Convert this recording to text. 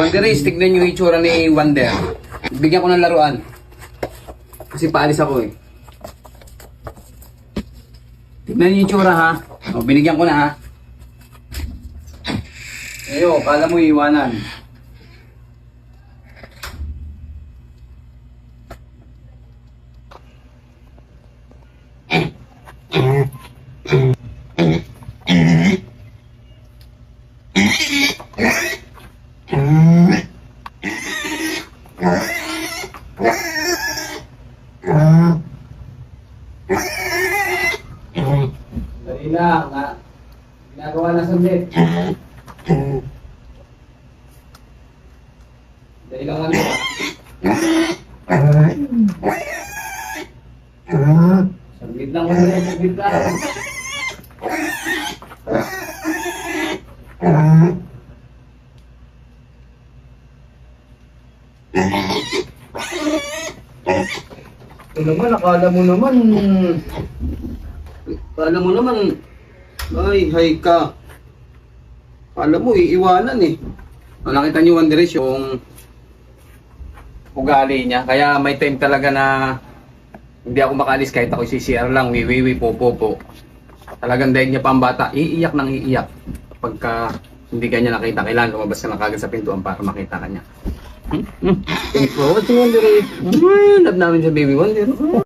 Wanderis, tignan nyo yung itsura ni Wander. Bigyan ko ng laruan. Kasi paalis ako eh. Tignan nyo yung itsura ha. O, binigyan ko na ha. Ayo, kala mo iiwanan. Dali lang, ha? Ginagawa na sandit. Dali lang ano. Sandit lang, sandit lang. Ito naman, akala mo naman, ay, hay ka. Akala mo, iiwanan eh. Nakita niyo, Wanderis, yung ugali niya. Kaya may time talaga na hindi ako makalis kahit ako CCR lang, wiwiwi, po. Talagang dahil niya pa ang bata, iiyak nang iiyak. Pagka hindi kanya nakita, kailangan lumabas ka na kagad sa pintuan para makita kanya. Thanks for watching, Wanderis. Love namin sa baby Wonder.